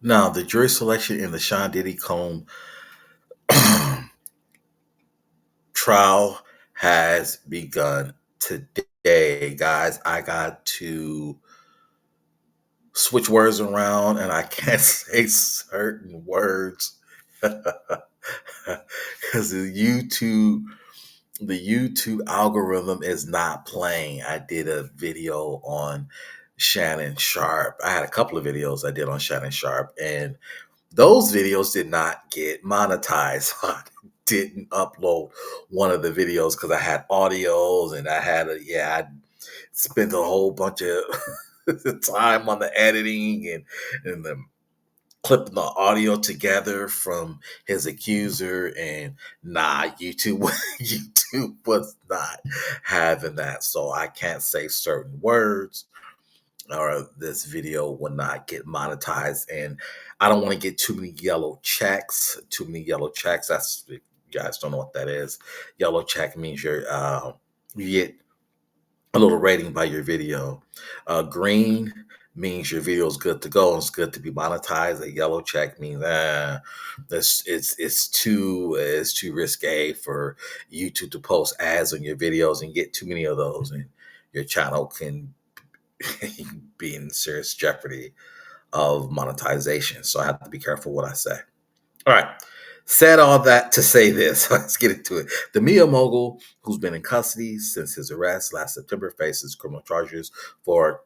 Now, the jury selection in the Sean Diddy Combe trial has begun today, guys. I got to switch words around and I can't say certain words because the YouTube algorithm is not playing. I did a video on Shannon Sharp. I had a couple of videos I did on Shannon Sharp, and those videos did not get monetized. I didn't upload one of the videos because I had audios and I spent a whole bunch of time on the editing and the clipping the audio together from his accuser, and YouTube YouTube was not having that, so I can't say certain words or this video will not get monetized. And I don't want to get too many yellow checks. Too many yellow checks. That's, you guys don't know what that is. Yellow check means you get a little rating by your video. Green means your video is good to go and it's good to be monetized. A yellow check means it's too risque for YouTube to post ads on your videos and get too many of those, and your channel can be in serious jeopardy of monetization. So I have to be careful what I say. All right. Said all that to say this. Let's get into it. The media mogul, who's been in custody since his arrest last September, faces criminal charges for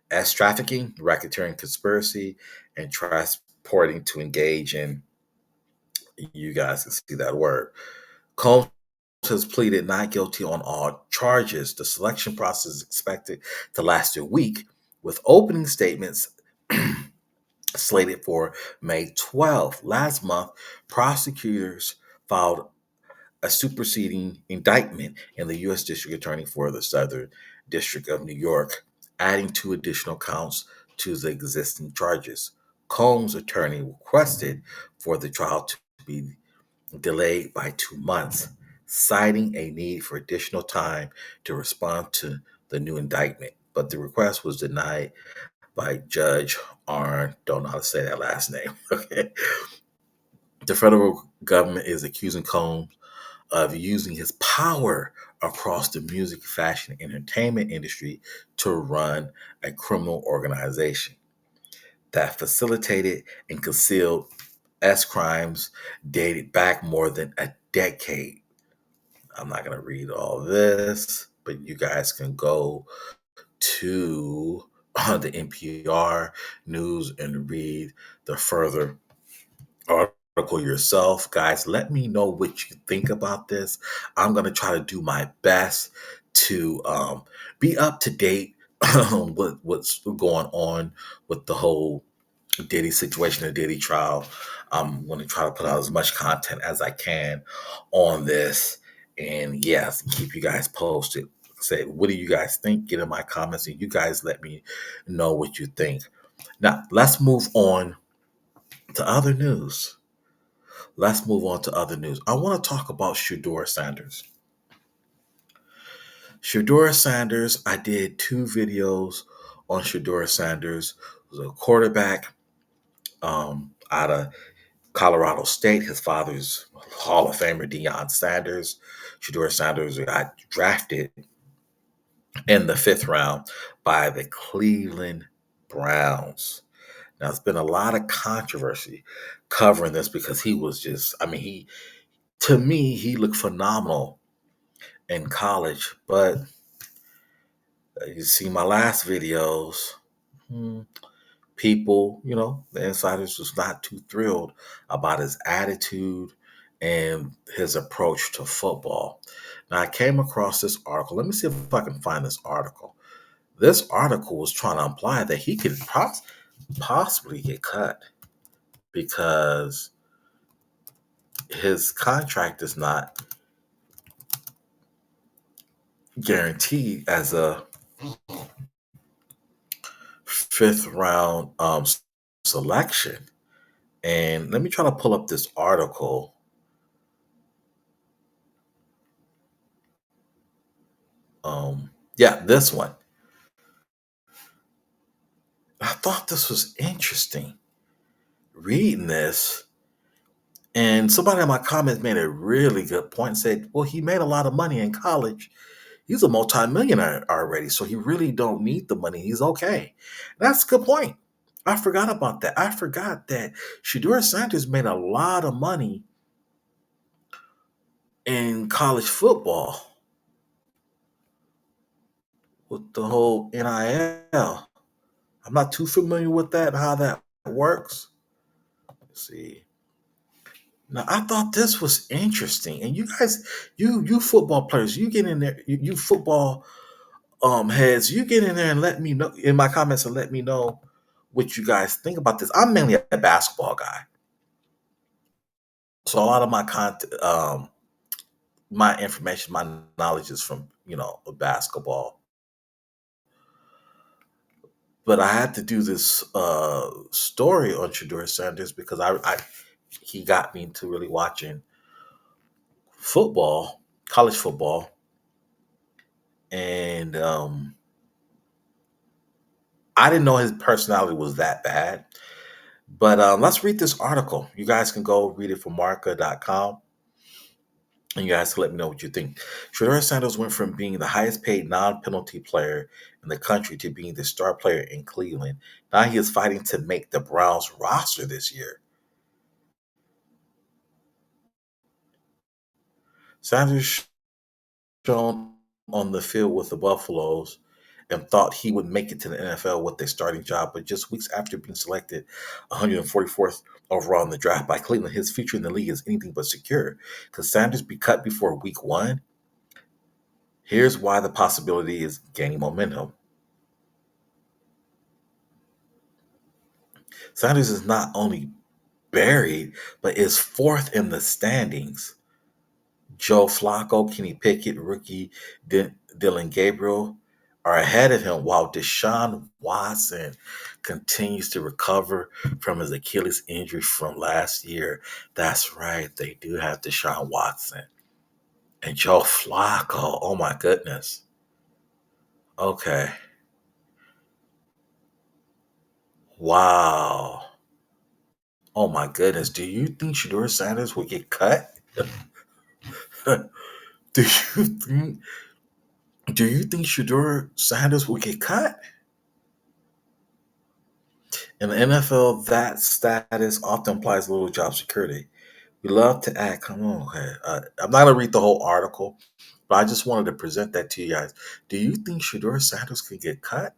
S trafficking, racketeering conspiracy, and transporting to engage in, you guys can see that word. Combs has pleaded not guilty on all charges. The selection process is expected to last a week, with opening statements slated for May 12th. Last month, prosecutors filed a superseding indictment in the U.S. District Attorney for the Southern District of New York, adding two additional counts to the existing charges. Combs' attorney requested for the trial to be delayed by 2 months, citing a need for additional time to respond to the new indictment. But the request was denied by Judge Arn. Don't know how to say that last name. Okay. The federal government is accusing Combs of using his power across the music, fashion, and entertainment industry to run a criminal organization that facilitated and concealed S crimes dated back more than a decade. I'm not going to read all this, but you guys can go to the NPR news and read the further article yourself. Guys, let me know what you think about this. I'm going to try to do my best to be up to date on what's going on with the whole Diddy situation, the Diddy trial. I'm going to try to put out as much content as I can on this. And yes, keep you guys posted. Say, what do you guys think? Get in my comments and you guys let me know what you think. Now, let's move on to other news. Let's move on to other news. I want to talk about Shedeur Sanders. Shedeur Sanders, I did two videos on Shedeur Sanders, who's a quarterback out of Colorado State. His father's Hall of Famer Deion Sanders. Shedeur Sanders got drafted in the fifth round by the Cleveland Browns. Now, there's been a lot of controversy covering this because he was just, I mean, to me, he looked phenomenal in college, but you see my last videos, hmm, people, the insiders was not too thrilled about his attitude and his approach to football. Now, I came across this article. Let me see if I can find this article. This article was trying to imply that he could possibly get cut because his contract is not guaranteed as a fifth round selection. And let me try to pull up this article. Yeah, this one. I thought this was interesting. reading this, and somebody in my comments made a really good point. Said, "Well, he made a lot of money in college. He's a multimillionaire already, so he really don't need the money. He's okay." That's a good point. I forgot about that. I forgot that Shedeur Sanders made a lot of money in college football with the whole NIL. I'm not too familiar with that, how that works. Let's see. Now I thought this was interesting. And you guys, you football players, you get in there, you football heads, you get in there and let me know in my comments and let me know what you guys think about this. I'm mainly a basketball guy. So a lot of my content, my information, my knowledge is from, basketball. But I had to do this story on Shedeur Sanders because I he got me into really watching football, college football, and I didn't know his personality was that bad. But let's read this article. You guys can go read it from marca.com. And you guys can let me know what you think. Shedeur Sanders went from being the highest paid non penalty player in the country to being the star player in Cleveland. Now he is fighting to make the Browns roster this year. Sanders shown on the field with the Buffaloes and thought he would make it to the NFL with a starting job, but just weeks after being selected 144th overall in the draft by Cleveland, his future in the league is anything but secure. Could Sanders be cut before week one? Here's why the possibility is gaining momentum. Sanders is not only buried, but is fourth in the standings. Joe Flacco, Kenny Pickett, rookie Dylan Gabriel are ahead of him, while Deshaun Watson continues to recover from his Achilles injury from last year. That's right, they do have Deshaun Watson. And Joe Flacco, oh my goodness. Okay. Wow. Oh my goodness. Do you think Shedeur Sanders will get cut? do you think Shedeur Sanders will get cut? In the NFL, that status often implies little job security. We love to act. Come on, okay. I'm not gonna read the whole article, but I just wanted to present that to you guys. Do you think Shedeur Sanders could get cut?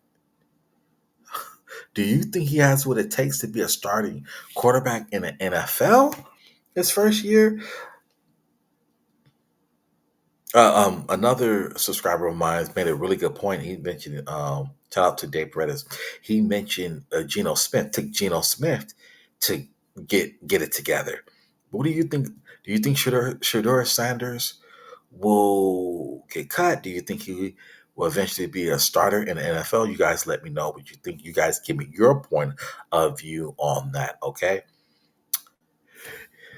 Do you think he has what it takes to be a starting quarterback in the NFL his first year? Another subscriber of mine made a really good point. He mentioned, shout out to Dave Paredes. He mentioned Geno Smith. Took Geno Smith to get it together. What do you think? Do you think Shedeur Sanders will get cut? Do you think he will eventually be a starter in the NFL? You guys let me know what you think. You guys give me your point of view on that. Okay.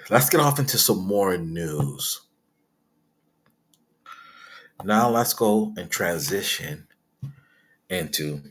Let's get off into some more news. Now let's go and transition into